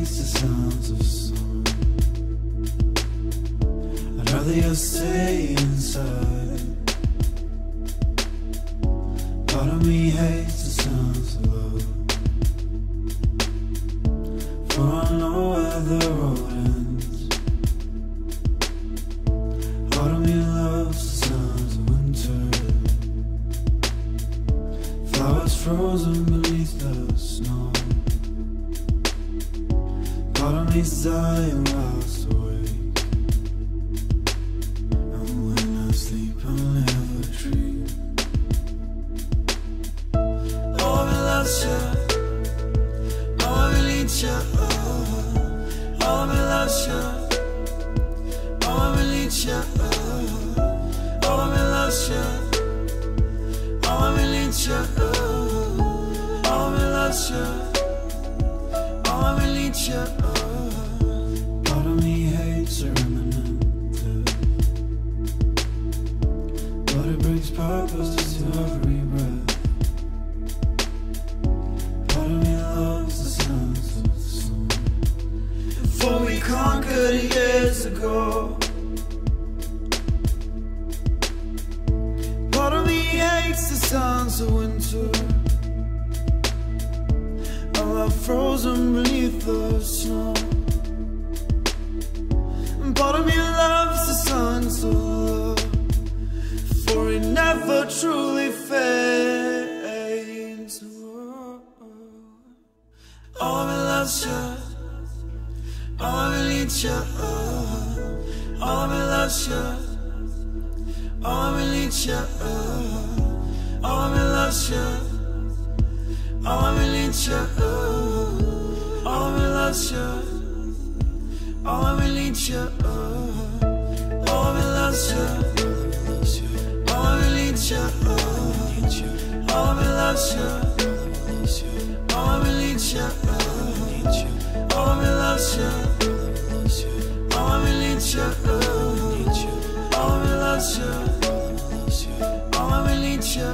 hates the sounds of summer. I'd rather you stay inside. Part of me hates the sounds of love, for I know where the road ends. Part of me loves the sounds of winter, flowers frozen beneath the snow. Part of me's dying whilst awake, and when I sleep I'll never dream. Oh, I loves you, oh, I need you, oh, I loves you, oh, I need you, oh, I loves you, oh, I need you, oh, I loves you, oh, I need you. Part of me hates a remnant, but it brings purpose to every breath. Part of me loves the sounds of summer, for we conquered years ago. Part of me hates the sounds of winter, frozen beneath the snow. And part of me loves the signs of love, for it never truly fades. Oh, me loves you, oh, me needs you, oh, me loves you, oh, me needs you, oh, me loves you, oh, me needs you, oh, me loves you, oh, me needs you, oh, me loves you, oh, me needs you, oh, me loves you, oh, me needs you, oh, me loves you, oh, me needs you, oh, me loves you, oh, me needs you.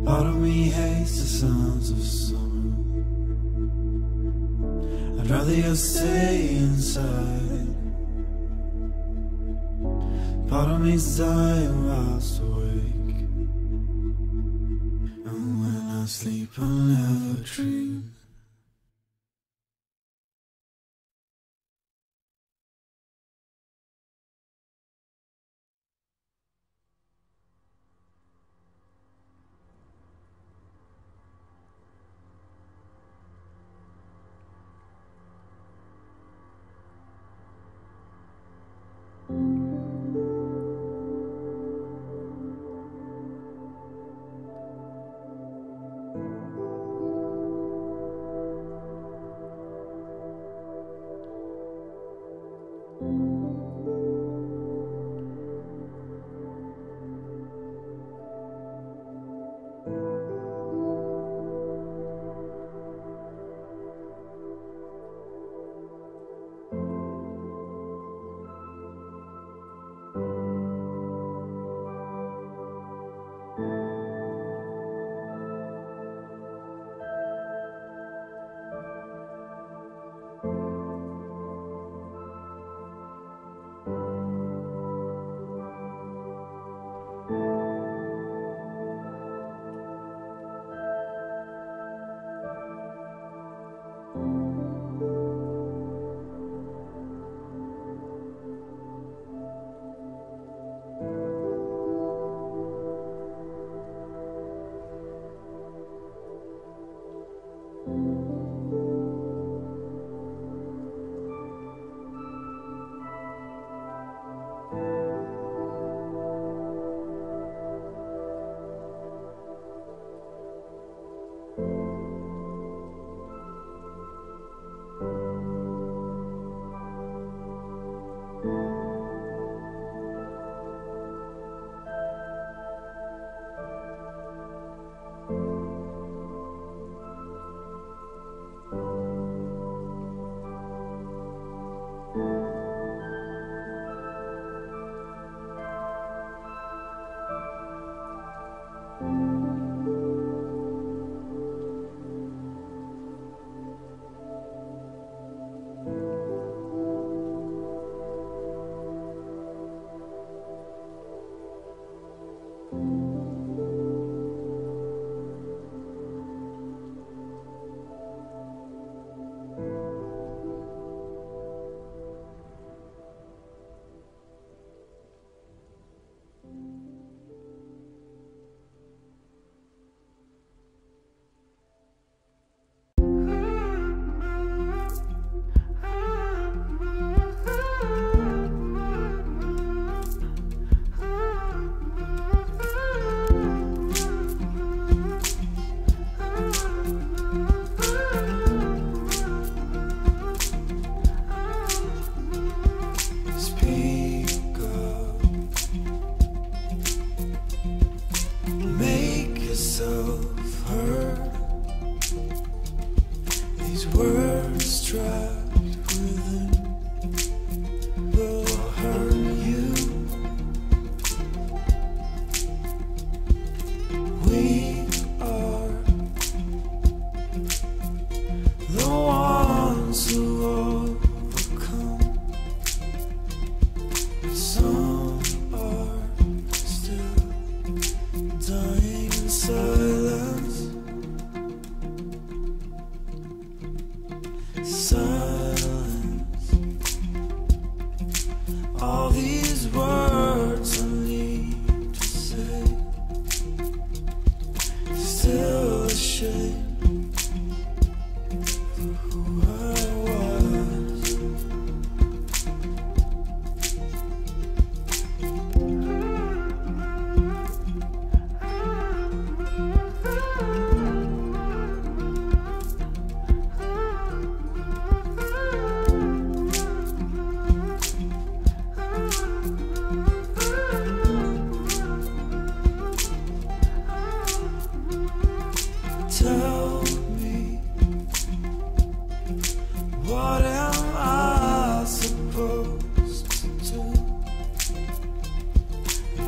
Part of me hates the sounds of summer. I'd rather you stay inside. Part of me's dying whilst awake, and when I sleep I'll never dream.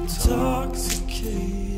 intoxicated.